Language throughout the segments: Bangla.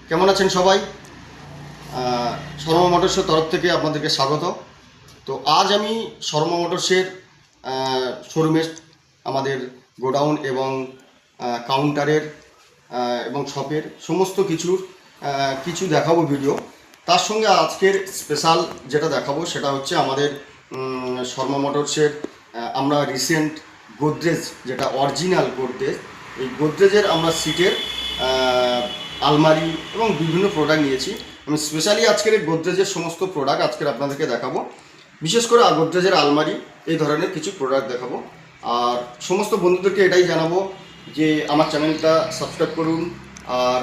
কেমন আছেন সবাই? শর্মা মোটরসের তরফ থেকে আপনাদেরকে স্বাগত। তো আজ আমি শর্মা মোটরসের শোরুমের আমাদের গোডাউন এবং কাউন্টারের এবং শপের সমস্ত কিছু দেখাবো ভিডিও। তার সঙ্গে আজকের স্পেশাল যেটা দেখাবো সেটা হচ্ছে আমাদের শর্মা মোটরসের আমরা রিসেন্ট গোদরেজ, যেটা অরিজিনাল গোদরেজ, এই গোদরেজের আমরা সিটের আলমারি এবং বিভিন্ন প্রোডাক্ট নিয়েছি। আমি স্পেশালি আজকের এই গোদরেজের সমস্ত প্রোডাক্ট আজকের আপনাদেরকে দেখাবো। বিশেষ করে গোদরেজের আলমারি, এই ধরনের কিছু প্রোডাক্ট দেখাবো। আর সমস্ত বন্ধুদেরকে এটাই জানাবো যে আমার চ্যানেলটা সাবস্ক্রাইব করুন। আর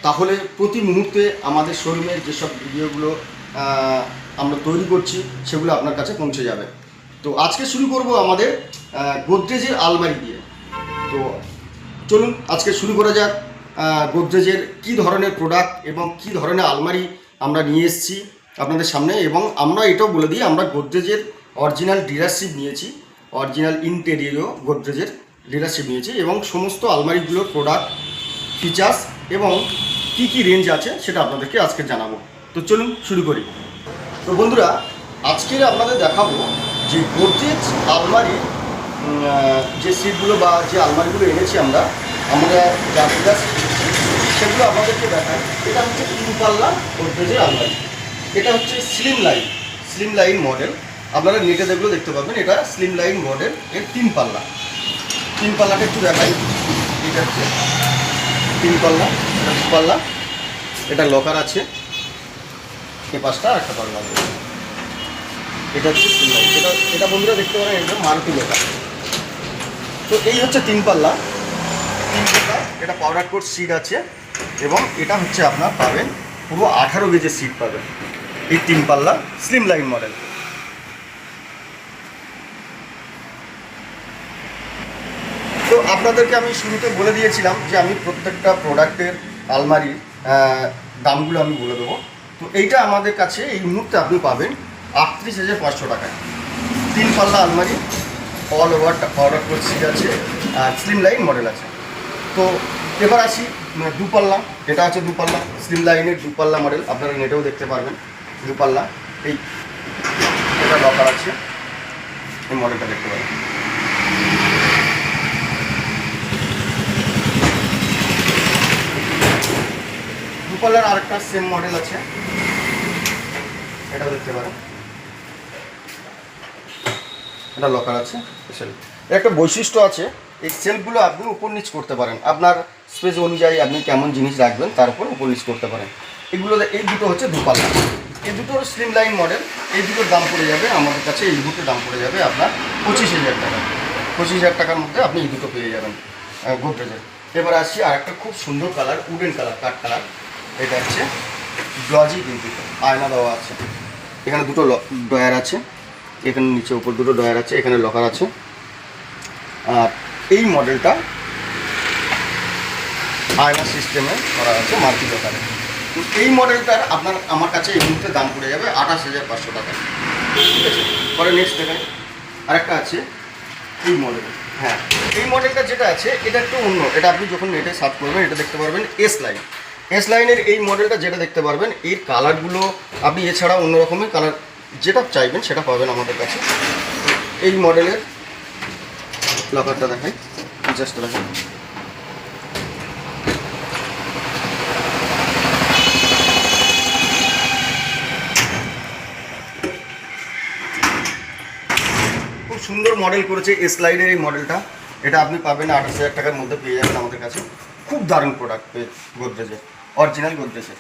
তাহলে প্রতি মুহূর্তে আমাদের শোরুমের যেসব ভিডিওগুলো আমরা তৈরি করছি সেগুলো আপনার কাছে পৌঁছে যাবে। তো আজকে শুরু করব আমাদের গোদরেজের আলমারি দিয়ে। তো চলুন আজকে শুরু করা যাক গোদরেজের কী ধরনের প্রোডাক্ট এবং কী ধরনের আলমারি আমরা নিয়ে এসেছি আপনাদের সামনে। এবং আমরা এটাও বলে দিই, আমরা গোদরেজের অরিজিনাল ডিলারশিপ নিয়েছি, অরিজিনাল ইন্টেরিয়র গোদরেজের ডিলারশিপ নিয়েছি এবং সমস্ত আলমারিগুলোর প্রোডাক্ট, ফিচার্স এবং কী কী রেঞ্জ আছে সেটা আপনাদেরকে আজকে জানাবো। তো চলুন শুরু করি। তো বন্ধুরা, আজকে আপনাদের দেখাবো যে গোদরেজ আলমারি যে সিটগুলো বা যে আলমারিগুলো এনেছি আমরা যা সেগুলো আপনাদেরকে দেখাই। এটা হচ্ছে 3 পাল্লা গোদরেজের আলমারি। এটা হচ্ছে স্লিম লাইন মডেল। আপনারা নেটে যেগুলো দেখতে পাবেন, এটা স্লিম লাইন মডেল এর 3 পাল্লাটা একটু দেখাই। এটা হচ্ছে 3 পাল্লা, এটা 2 পাল্লা, এটা লকার আছে, এ পাশটা আর একটা পাল্লা আছে। এটা হচ্ছে স্লিম লাইন। এটা বন্ধুরা দেখতে পারেন, একদম মারুতি লকার। তো এই হচ্ছে 3 পাল্লা। এটা পাউডার কোট সিট আছে এবং এটা হচ্ছে আপনার পাবেন পুরো 18 গেজের সিট পাবেন এই 3 পাল্লা স্লিম লাইন মডেল। তো আপনাদেরকে আমি শুরুতে বলে দিয়েছিলাম যে আমি প্রত্যেকটা প্রোডাক্টের আলমারির দামগুলো আমি বলে দেবো। তো এইটা আমাদের কাছে এই মুহূর্তে আপনি পাবেন 38,500 টাকায়। 3 পাল্লা আলমারি, all over powder coat sheet আছে আর স্লিম লাইন মডেল আছে। তো এবার আসি 2 পাল্লা। এটা আছে 2 পাল্লা স্লিম লাইনের 2 পাল্লা মডেল, আপনারা নেটেও দেখতে পারবেন 2 পাল্লা। এটা লকার আছে, এই মডেলটা দেখতে পারেন। পাল্লার আরেকটা সেম মডেল আছে, এটাও দেখতে পারেন, এটা লকার আছে। এর একটা বৈশিষ্ট্য আছে, এই সেলফগুলো আপনি উপর নিচ করতে পারেন, আপনার স্পেস অনুযায়ী আপনি কেমন জিনিস রাখবেন তার উপর নিচ করতে পারেন। এই দুটো হচ্ছে 2 পাল্লা। এই দুটোর স্লিম লাইন মডেল। এই দুটোর দাম পড়ে যাবে আমাদের কাছে, এই দুটোর দাম পড়ে যাবে আপনার 25,000 টাকা। 25,000 টাকার মধ্যে আপনি এই দুটো পেয়ে যাবেন গোদরেজের। এবার আসি আর একটা খুব সুন্দর কালার, উডেন কালার, কাঠ কালার। এটা হচ্ছে গ্লজি, কিন্তু আয়না দেওয়া আছে। এখানে দুটো ডয়ার আছে, এখানে নিচে উপর দুটো ডয়ার আছে, এখানে লকার আছে। আর এই মডেলটা আয়না সিস্টেমে করা আছে মাল্টি লকারে। তো এই মডেলটার আমার কাছে এই মুহূর্তে দাম পড়ে যাবে 28,500 টাকা। ঠিক আছে, পরে নেক্সট দেখাই। আরেকটা আছে এই মডেল। হ্যাঁ, এই মডেলটা যেটা আছে এটা একটু অন্য। এটা আপনি যখন নেটে সার্চ করবেন এটা দেখতে পারবেন এস লাইনের এই মডেলটা যেটা দেখতে পারবেন, এর কালারগুলো আপনি এছাড়া অন্য রকমের কালার যেটা চাইবেন সেটা পাবেন আমাদের কাছে। এই মডেলের লকারটা দেখাই, ফিচার্সটা দেখাই। খুব সুন্দর মডেল করেছে এস লাইনের এই মডেলটা। এটা আপনি পাবেন 28,000 টাকার মধ্যে পেয়ে যাবেন আমাদের কাছে। খুব দারুণ প্রোডাক্ট গোদরেজের, অরিজিনাল গোদরেজের।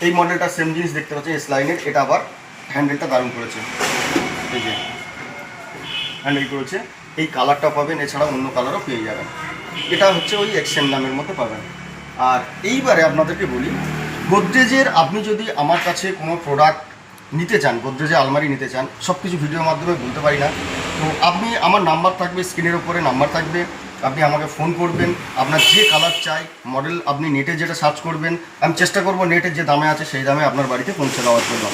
এই মডেলটা সেম জিনিস দেখতে পাচ্ছি এস লাইনের। এটা আবার হ্যান্ডেলটা দারুণ করেছে, এই যে হ্যান্ডেল করেছে। এই কালারটা পাবেন, এছাড়া অন্য কালারও পেয়ে যাবেন। এটা হচ্ছে ওই এক্সেন নামের মধ্যে পাবেন। আর এইবারে আপনাদেরকে বলি, গোদরেজের আপনি যদি আমার কাছে কোনো প্রোডাক্ট নিতে চান, গোদরেজের আলমারি নিতে চান, সব কিছু ভিডিওর মাধ্যমে বলতে পারি না। তো আপনি, আমার নাম্বার থাকবে স্ক্রিনের উপরে, নাম্বার থাকবে, আপনি আমাকে ফোন করবেন। আপনার যে কালার চাই, মডেল আপনি নেটে যেটা সার্চ করবেন, আমি চেষ্টা করব নেটের যে দামে আছে সেই দামে আপনার বাড়িতে পৌঁছে দেওয়ার জন্য।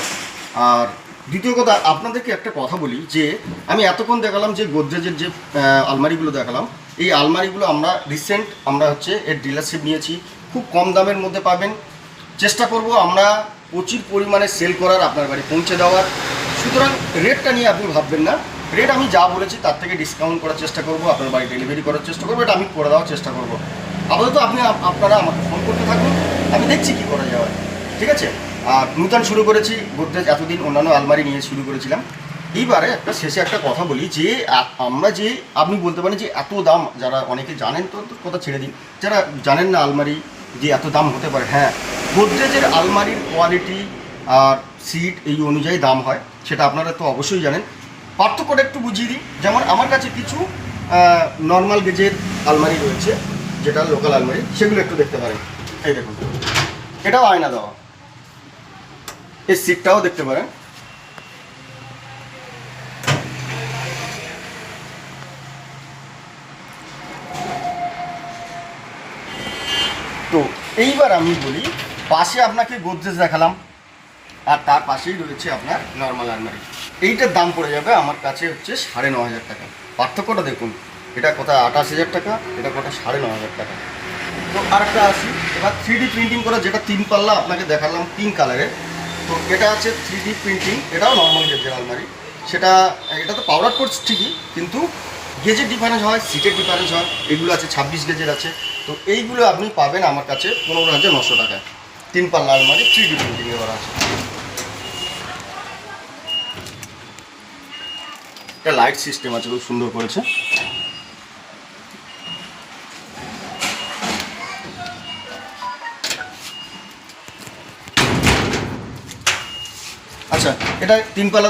আর দ্বিতীয় কথা, আপনাদেরকে একটা কথা বলি যে আমি এতক্ষণ দেখালাম যে গোদরেজের যে আলমারিগুলো দেখালাম, এই আলমারিগুলো আমরা রিসেন্ট আমরা হচ্ছে এর ডিলারশিপ নিয়েছি। খুব কম দামের মধ্যে পাবেন। চেষ্টা করব আমরা প্রচুর পরিমাণে সেল করার, আপনার বাড়ি পৌঁছে দেওয়ার। সুতরাং রেটটা নিয়ে আপনি ভাববেন না, রেট আমি যা বলেছি তার থেকে ডিসকাউন্ট করার চেষ্টা করব, আপনার বাড়ি ডেলিভারি করার চেষ্টা করবো, এটা আমি করে দেওয়ার চেষ্টা করব। আপাতত আপনারা আমাকে ফোন করতে থাকুন, আমি দেখছি কী করা যাবে, ঠিক আছে? আর নূতন শুরু করেছি গোদরেজ, এতদিন অন্যান্য আলমারি নিয়ে শুরু করেছিলাম। এইবারে শেষে একটা কথা বলি যে আমরা যে আপনি বলতে পারেন যে এত দাম, যারা অনেকে জানেন তো কথা ছেড়ে দিন, যারা জানেন না আলমারি যে এত দাম হতে পারে, হ্যাঁ, গোদরেজের আলমারির কোয়ালিটি আর সিট এই অনুযায়ী দাম হয়, সেটা আপনারা তো অবশ্যই জানেন। পার্থক্যটা একটু বুঝিয়ে দিই। যেমন আমার কাছে কিছু নর্মাল গেজের আলমারি রয়েছে, যেটা লোকাল আলমারি, সেগুলো একটু দেখতে পারেন। এই দেখুন, এটাও আয়না দেওয়া, এই সিটটাও দেখতে পারেন। তো এইবার আমি বলি, পাশে আপনাকে গোদরেজ দেখালাম, আর তার পাশেই রয়েছে আপনার নর্মাল আলমারি। এইটার দাম পড়ে যাবে আমার কাছে হচ্ছে 9,500 টাকা। পার্থক্যটা দেখুন, এটা কোথায় 28,000 টাকা, এটা কোথায় 9,500 টাকা। তো আরেকটা আসি, এবার 3D প্রিন্টিং করা, যেটা 3 পাল্লা আপনাকে দেখালাম পিঙ্ক কালারের, তো এটা আছে 3D প্রিন্টিং, এটাও নর্মাল গেজের আলমারি। এটা তো পাউডার কোর্স ঠিকই, কিন্তু গেজের ডিফারেন্স হয়, সিটের ডিফারেন্স হয়। এগুলো আছে 26 গেজের আছে। তো এইগুলো আপনি পাবেন আমার কাছে 15,900 টাকায়। 3 পাল্লা আলমারি 3D প্রিন্টিংয়ে করা আছে। এটা লাইট সিস্টেম আছে, খুব সুন্দর করেছে। আচ্ছা, এটা 3 পাল্লা